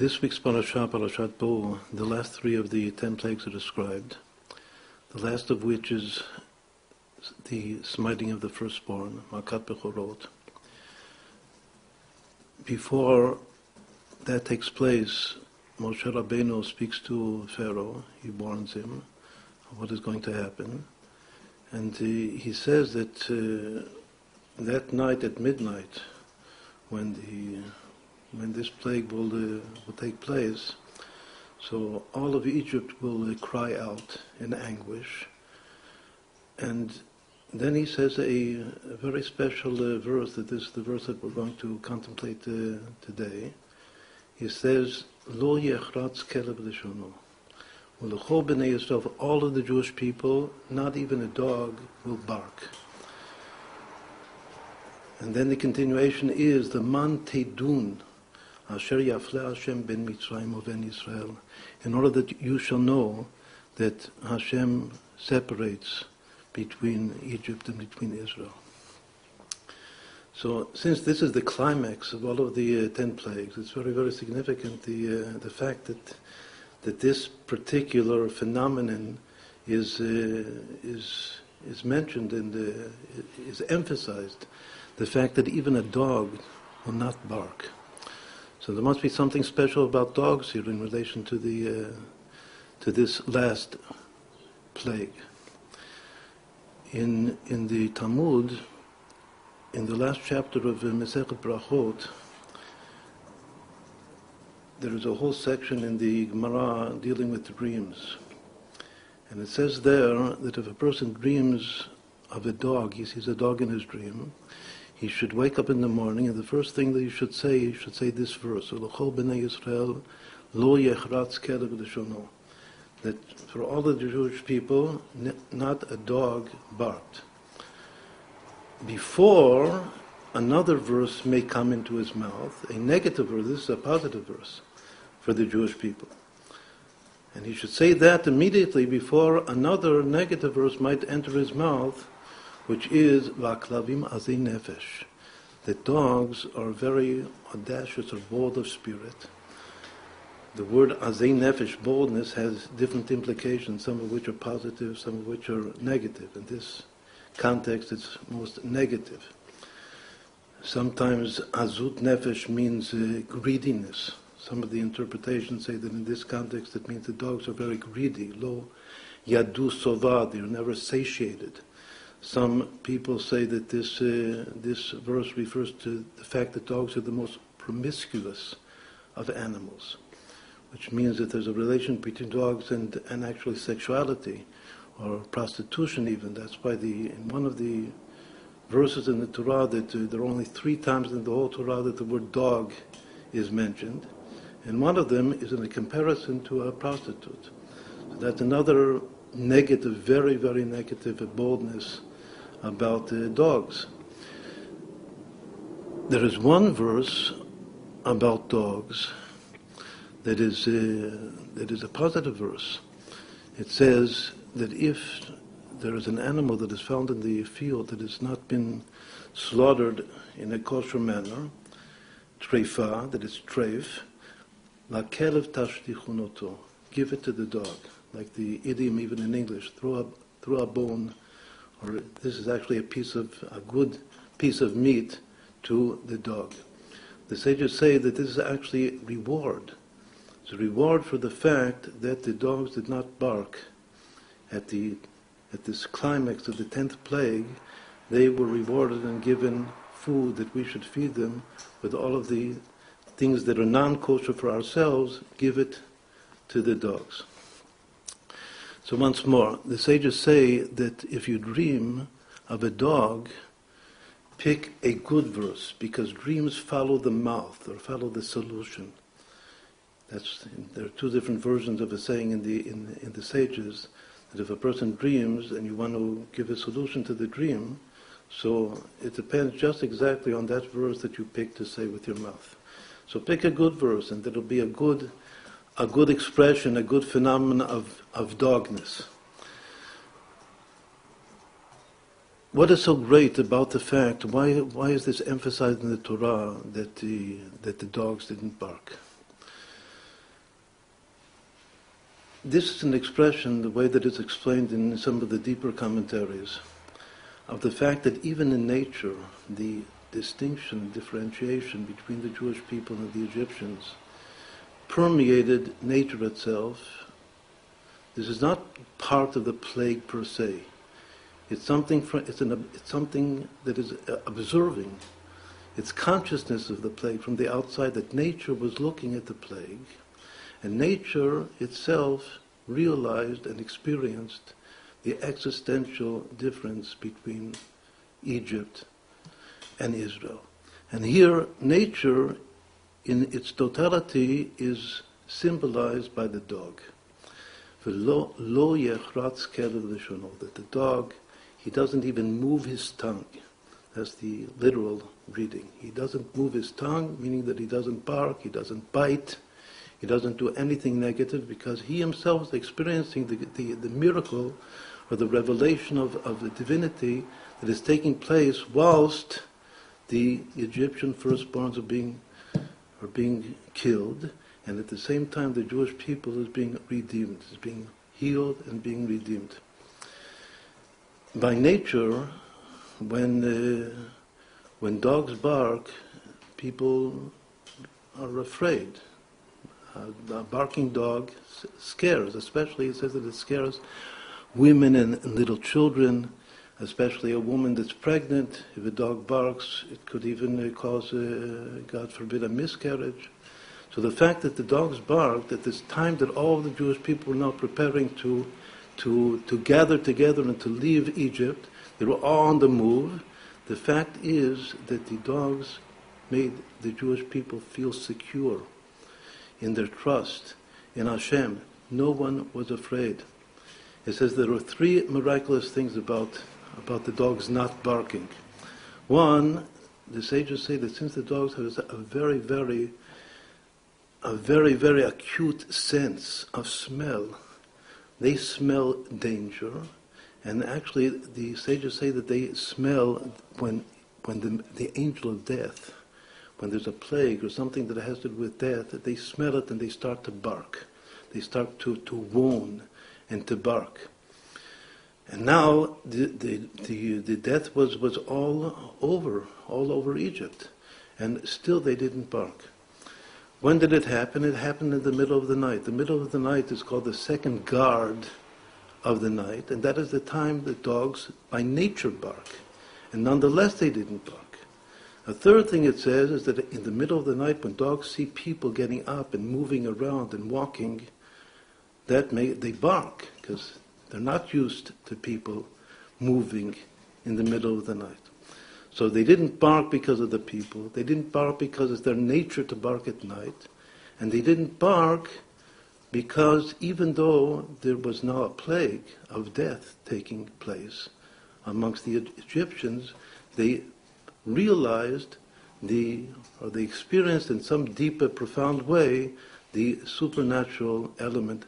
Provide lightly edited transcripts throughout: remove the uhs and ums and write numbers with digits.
this week's Parashah, Parashat Bo, the last three of the 10 plagues are described, the last of which is the smiting of the firstborn, Makat Bechorot. Before that takes place, Moshe Rabbeinu speaks to Pharaoh. He warns him of what is going to happen. And he says that that night at midnight, when this plague will take place, so all of Egypt will cry out in anguish. And then he says a very special verse, that is the verse that we're going to contemplate today. He says, Lo yechratz kelev lishono. U'lechol b'nei Yisrael, all of the Jewish people, not even a dog will bark. And then the continuation is, the man teidun, asher yafle Hashem ben Mitzrayim uven Yisrael, in order that you shall know that Hashem separates between Egypt and between Israel. So, since this is the climax of all of the 10 plagues, it's very, very significant, the fact that this particular phenomenon is mentioned and is emphasized. The fact that even a dog will not bark. So there must be something special about dogs here in relation to this last plague. In the Talmud, in the last chapter of Masechet Brachot, there is a whole section in the Gemara dealing with dreams. And it says there that if a person dreams of a dog, he sees a dog in his dream, he should wake up in the morning, and the first thing that he should say this verse, U'lechol b'nei Yisrael, lo yechratz kelev lishono. That for all of the Jewish people, not a dog barked. Before another verse may come into his mouth, a negative verse, this is a positive verse for the Jewish people. And he should say that immediately before another negative verse might enter his mouth, which is Va'klavim azei nefesh. That dogs are very audacious or bold of spirit. The word azei nefesh, boldness, has different implications, some of which are positive, some of which are negative. In this context, it's most negative. Sometimes azut nefesh means greediness. Some of the interpretations say that in this context it means the dogs are very greedy. Lo yadu sova, they're never satiated. Some people say that this verse refers to the fact that dogs are the most promiscuous of animals, which means that there's a relation between dogs and actually sexuality, or prostitution even. That's why in one of the verses in the Torah, that there are only 3 times in the whole Torah that the word dog is mentioned, and one of them is in a comparison to a prostitute. So that's another negative, very, very negative boldness about dogs. There is one verse about dogs that is a positive verse. It says that if there is an animal that is found in the field that has not been slaughtered in a kosher manner, treifa, that is treif, la kelev tashtichun oto, give it to the dog. Like the idiom even in English, throw a bone, or this is actually a good piece of meat to the dog. The sages say that this is actually reward. It's a reward for the fact that the dogs did not bark at this climax of the 10th plague. They were rewarded and given food that we should feed them with all of the things that are non-kosher for ourselves, give it to the dogs. So once more, the sages say that if you dream of a dog, pick a good verse, because dreams follow the mouth, or follow the solution. There are 2 different versions of a saying in the sages, that if a person dreams and you want to give a solution to the dream, so it depends just exactly on that verse that you pick to say with your mouth. So pick a good verse, and it'll be a good expression, a good phenomenon of dogness. What is so great about the fact, why is this emphasized in the Torah that the dogs didn't bark? this is an expression, the way that it's explained in some of the deeper commentaries, of the fact that even in nature, the distinction, differentiation between the Jewish people and the Egyptians permeated nature itself. This is not part of the plague per se. It's something that is observing. It's consciousness of the plague from the outside, that nature was looking at the plague, and nature itself realized and experienced the existential difference between Egypt and Israel. And here, nature in its totality is symbolized by the dog. That the dog, he doesn't even move his tongue. That's the literal reading. He doesn't move his tongue, meaning that he doesn't bark, he doesn't bite, he doesn't do anything negative, because he himself is experiencing the miracle or the revelation of the divinity that is taking place whilst the Egyptian firstborns are being killed, and at the same time the Jewish people is being redeemed, is being healed and being redeemed. By nature, when dogs bark, people are afraid. A barking dog scares, especially it says that it scares women and little children, especially a woman that's pregnant. If a dog barks, it could even cause, God forbid, a miscarriage. So the fact that the dogs barked at this time that all the Jewish people were now preparing to gather together and to leave Egypt, they were all on the move. The fact is that the dogs made the Jewish people feel secure in their trust in Hashem. No one was afraid. It says there were three miraculous things about the dogs not barking. One, the sages say that since the dogs have a very, very acute sense of smell, they smell danger, and actually the sages say that they smell when the angel of death, when there's a plague or something that has to do with death, that they smell it and they start to bark. They start to warn and to bark. And now the death was all over Egypt, and still they didn't bark. When did it happen? It happened in the middle of the night. The middle of the night is called the second guard of the night, and that is the time that dogs by nature bark, and nonetheless they didn't bark. A third thing it says is that in the middle of the night, when dogs see people getting up and moving around and walking, they bark, because they're not used to people moving in the middle of the night. So they didn't bark because of the people. They didn't bark because it's their nature to bark at night. And they didn't bark because even though there was now a plague of death taking place amongst the Egyptians, they realized they experienced in some deeper, profound way the supernatural element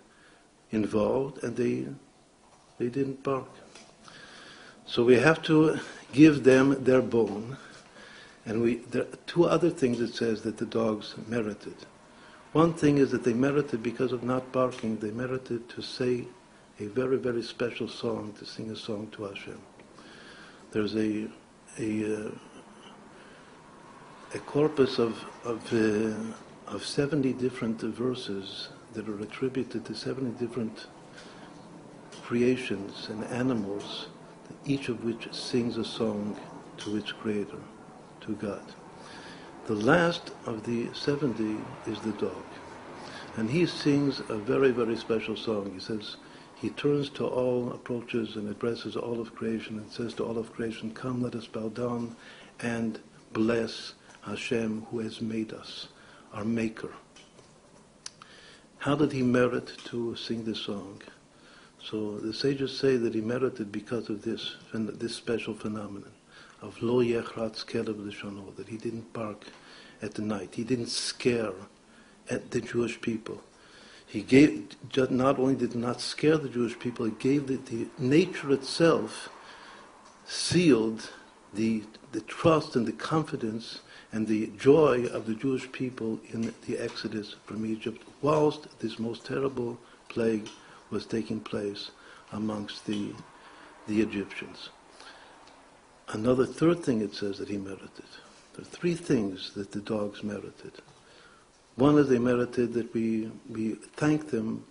involved, and they didn't bark. So we have to give them their bone. And there are two other things it says that the dogs merited. One thing is that they merited, because of not barking, they merited to say a very, very special song, to sing a song to Hashem. There's a corpus of 70 different verses that are attributed to 70 different creations and animals, each of which sings a song to its creator, to God. The last of the 70 is the dog. And he sings a very, very special song. He says, he turns to all, approaches and addresses all of creation and says to all of creation, come, let us bow down and bless Hashem who has made us, our maker. How did he merit to sing this song? So the sages say that he merited because of this special phenomenon of lo yechratz kelev lishono, that he didn't bark at the night. He didn't scare at the Jewish people. He not only did not scare the Jewish people, he gave the nature itself sealed the trust and the confidence and the joy of the Jewish people in the exodus from Egypt, whilst this most terrible plague was taking place amongst the Egyptians. Another third thing it says that he merited. There are three things that the dogs merited. One is they merited that we thank them.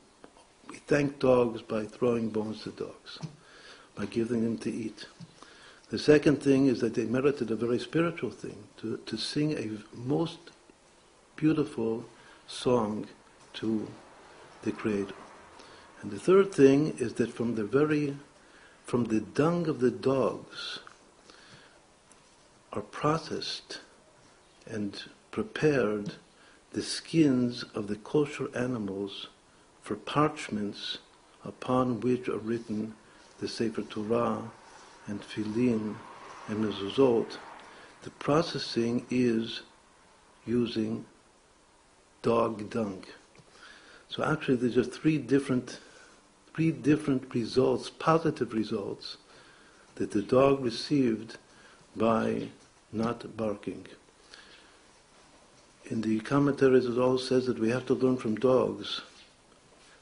We thank dogs by throwing bones to dogs, by giving them to eat. The second thing is that they merited a very spiritual thing, to sing a most beautiful song to the Creator. And the third thing is that from the dung of the dogs are processed and prepared the skins of the kosher animals for parchments upon which are written the Sefer Torah and Tefillin and Mezuzot. The processing is using dog dung. So actually there's just three different results, positive results, that the dog received by not barking. In the commentaries it all says that we have to learn from dogs.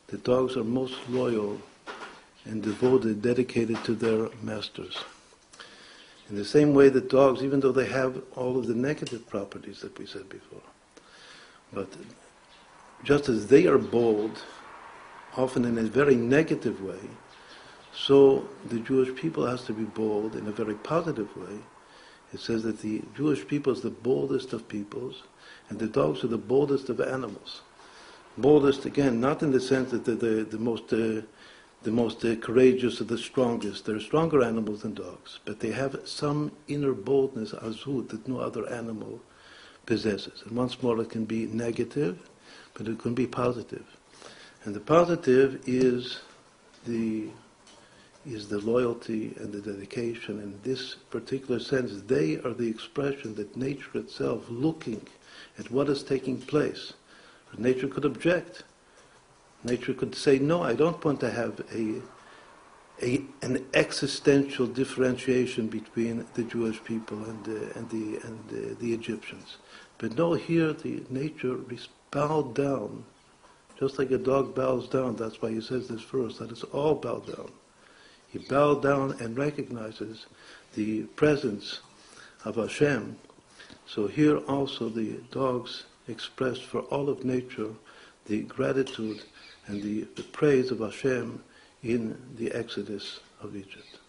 The dogs are most loyal and devoted, dedicated to their masters. In the same way that dogs, even though they have all of the negative properties that we said before, but just as they are bold, often in a very negative way, so the Jewish people has to be bold in a very positive way. It says that the Jewish people is the boldest of peoples, and the dogs are the boldest of animals. Boldest, again, not in the sense that they're the most courageous or the strongest. They're stronger animals than dogs, but they have some inner boldness, azut, that no other animal possesses. And once more, it can be negative, but it can be positive. And the positive is the loyalty and the dedication. In this particular sense, they are the expression that nature itself, looking at what is taking place. Nature could object. Nature could say, no, I don't want to have an existential differentiation between the Jewish people and the Egyptians. But no, here the nature bowed down, just like a dog bows down. That's why he says this verse, that it's all bowed down. He bowed down and recognizes the presence of Hashem. So here also the dogs expressed for all of nature the gratitude and the praise of Hashem in the exodus of Egypt.